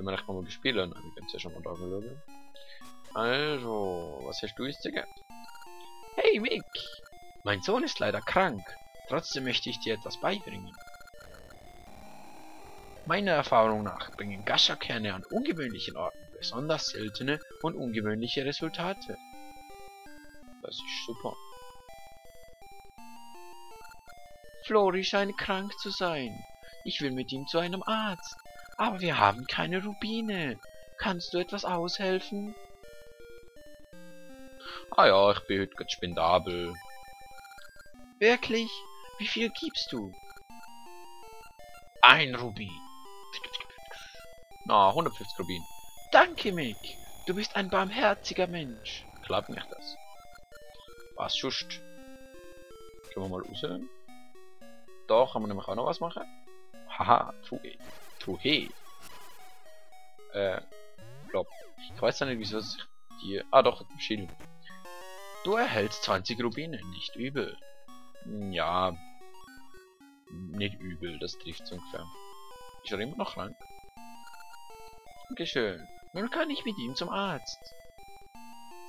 Wenn wir echt mal spielen, dann können wir ja schon mal da schauen. Also, was hast du jetzt gesagt? Hey Mick! Mein Sohn ist leider krank. Trotzdem möchte ich dir etwas beibringen. Meiner Erfahrung nach bringen Gasha-Kerne an ungewöhnlichen Orten besonders seltene und ungewöhnliche Resultate. Das ist super. Flori scheint krank zu sein. Ich will mit ihm zu einem Arzt. Aber wir haben keine Rubine. Kannst du etwas aushelfen? Ah ja, ich bin heute gerade spendabel. Wirklich? Wie viel gibst du? Ein Rubin. Na, 150 Rubin. Danke, Mick. Du bist ein barmherziger Mensch. Klappt nicht das. Was schust? Können wir mal raus? Da kann man nämlich auch noch was machen. Haha, Tuhe. Glaub. Ich weiß ja nicht, wieso sich die... Ah doch, Schild. Du erhältst 20 Rubine, nicht übel. Ja, nicht übel, das trifft ungefähr. Ist er immer noch krank? Dankeschön. Nun kann ich mit ihm zum Arzt.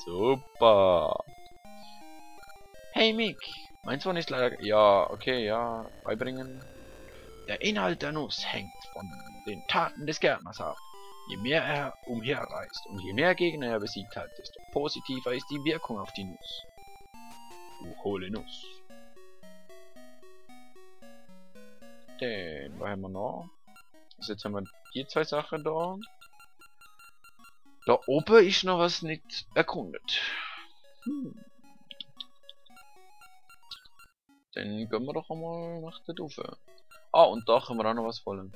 Super. Hey Mick, mein Sohn ist leider... Ja, okay, ja, beibringen. Der Inhalt der Nuss hängt von den Taten des Gärtners ab. Je mehr er umherreist und je mehr Gegner er besiegt hat, desto positiver ist die Wirkung auf die Nuss. Du hohle Nuss. Den, was haben wir noch? Also jetzt haben wir die zwei Sachen da. Da oben ist noch was nicht erkundet. Dann gehen wir doch einmal nach der Dufe. Ah, und da können wir auch noch was holen.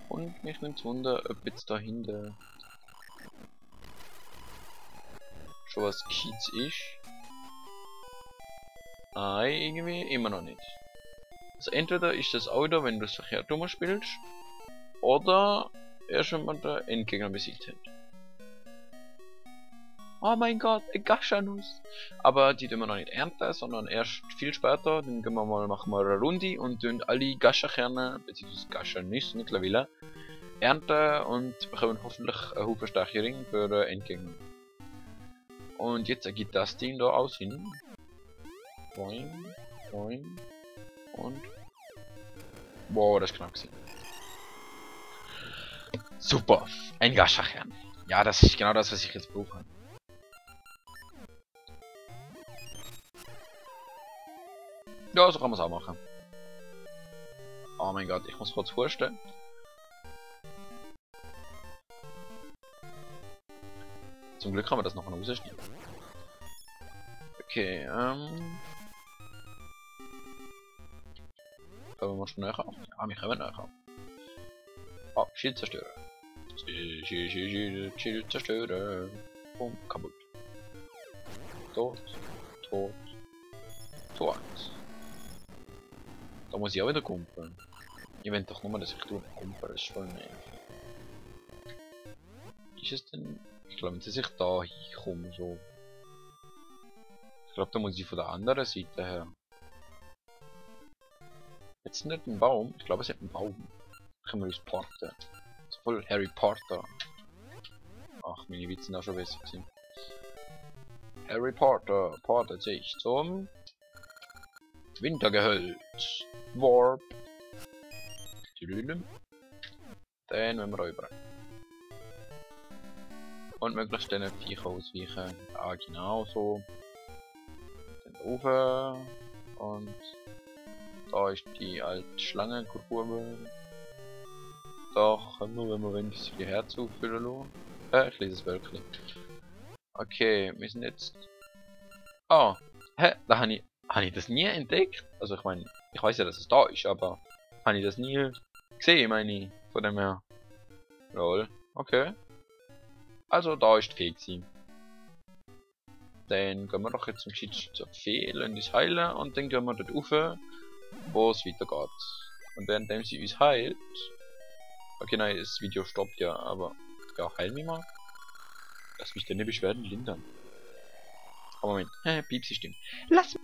Und mich nimmt Wunder, ob jetzt da hinten schon was Gescheites ist. Nein, irgendwie immer noch nicht. Also entweder ist das auch da, wenn du es verkehrt rum spielst, oder erst wenn man den Endgegner besiegt hat. Oh mein Gott, eine Gasha-Nuss! Aber die tun wir noch nicht ernten, sondern erst viel später. Dann gehen wir mal, machen wir eine Runde und tun alle Gasha-Kerne, beziehungsweise Gasha-Nüsse mittlerweile, ernten und bekommen hoffentlich einen Haufen starke Ring für den Endgegner. Und jetzt ergibt das Ding da aus hin. Boing, boing und... Wow, das ist knapp gewesen. Super, ein Gasha-Kern. Ja, das ist genau das, was ich jetzt brauche. Ja, so kann man es auch machen. Oh mein Gott, ich muss kurz vorstellen. Zum Glück kann man das noch rausschneiden. Okay, Kommen wir schon näher auf? Ja, wir kommen näher auf. Oh, Schildzerstörer. Schildzerstörer. Boom, kaputt. Tot. Da muss ich auch wieder kumpeln. Ich will doch nur, dass ich kumpeln, das ist voll nervig. Ist es denn? Ich glaube, dass ich da hinkomme, so. Ich glaube, da muss ich von der anderen Seite her. Jetzt nicht ein Baum, ich glaube, es hat einen Baum. Können wir uns porten. Das ist voll Harry Potter. Ach, meine Witze sind auch schon besser gewesen. Harry Potter portet sich zum Wintergehölz. Warp. Dann wollen wir rüber. Und möglichst den Viecher ausweichen. Ah, genau so. Dann rauf. Und da ist die alte Schlangenkurve. Da können wir, wenn wir ein bisschen Herz auffüllen lassen. Ich lese es wirklich. Okay, wir sind jetzt... Ah, da habe ich das nie entdeckt. Also ich meine, ich weiß ja, dass es da ist, aber habe ich das nie gesehen, meine ich. Von dem her. Lol, okay. Also da ist die Fee gewesen. Dann gehen wir doch jetzt zum Geschichte zur Fee, lassen uns heilen und dann gehen wir dort rauf, wo es weitergeht. Und währenddem sie uns heilt... Okay, nein, das Video stoppt ja, aber... Ja, heil mich mal. Lass mich deine Beschwerden lindern. Aber Moment, Piepsi stimmt. Lass mich...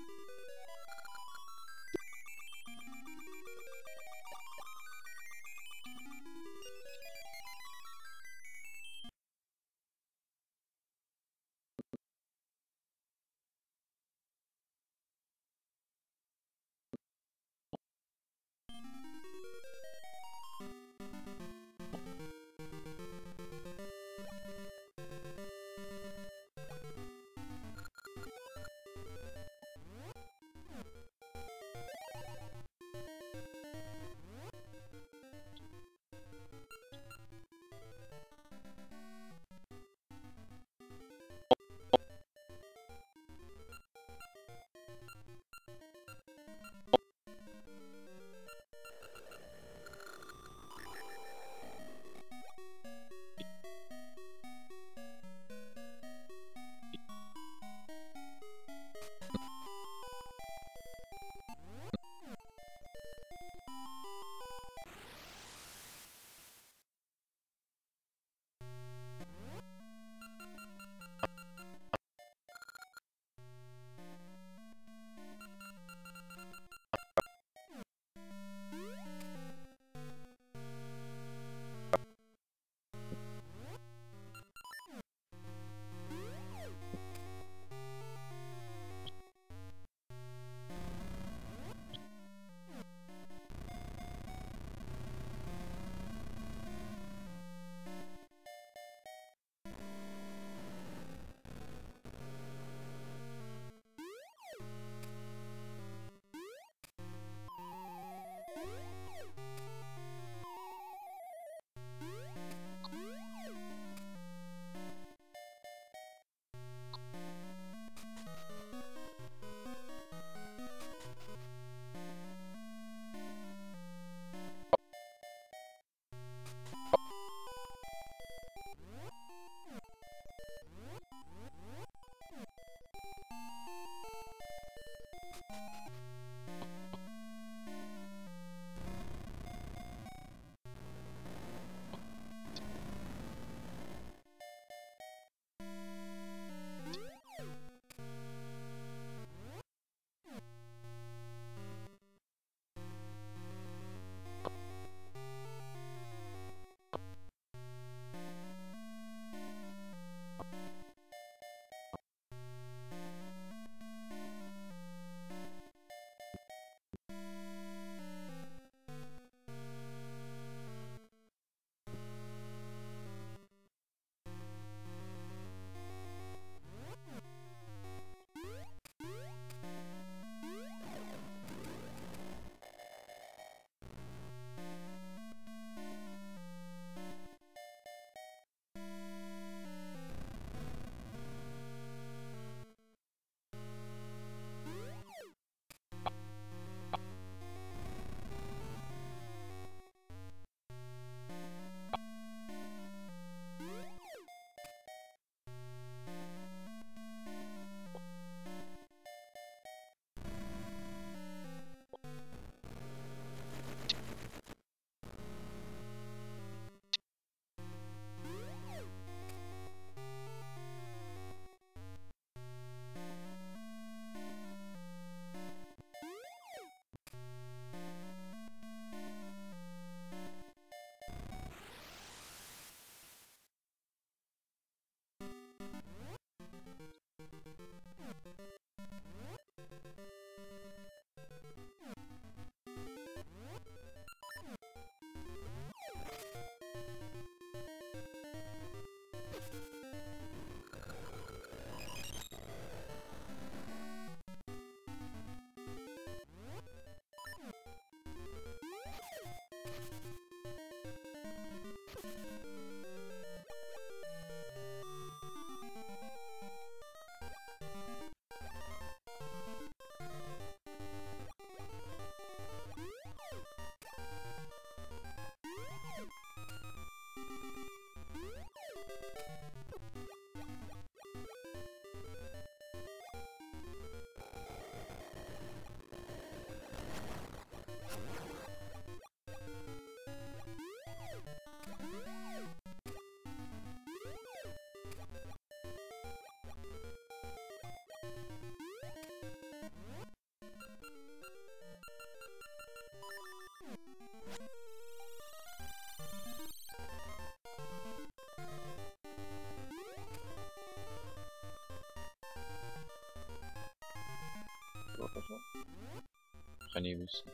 kann ich wissen.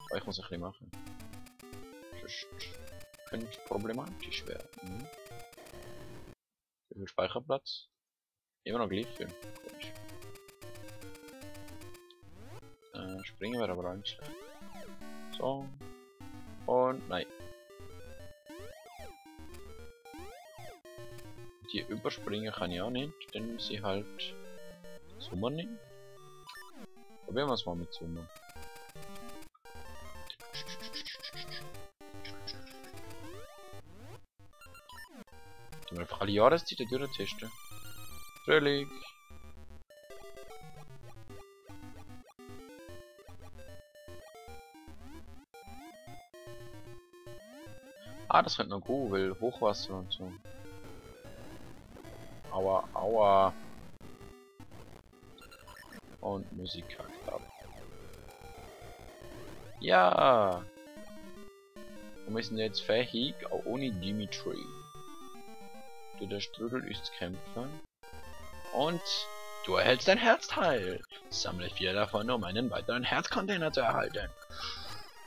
Aber ich muss ein bisschen machen. Sonst könnte es problematisch werden. Hm? Wie viel Speicherplatz? Immer noch gleich viel. Komisch. Springen wäre aber auch nicht schlecht. So. Und nein. Die überspringen kann ich auch nicht, denn sie halt Sommer nehmen. Probieren wir es mal mit Sommer. Dann einfach alle Jahreszeiten durchtesten. Fröhlich. Ah, das könnte noch gut, weil Hochwasser und so. Aua, aua. Und Musik kackt ab. Ja. Und wir sind jetzt fähig, auch ohne Dimitri. Der Strudel ist kämpfen. Und du erhältst ein Herzteil. Sammle 4 davon, um einen weiteren Herzcontainer zu erhalten.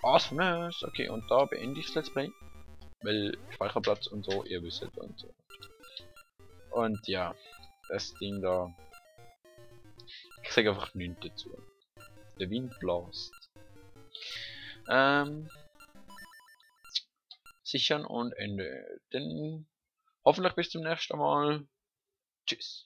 Awesomeness. Okay, und da beende ich das Let's Play. Weil Speicherplatz und so, ihr wisst und so. Und ja, das Ding da. Ich sage einfach nichts dazu. Der Wind blast. Sichern und Ende. Denn hoffentlich bis zum nächsten Mal. Tschüss.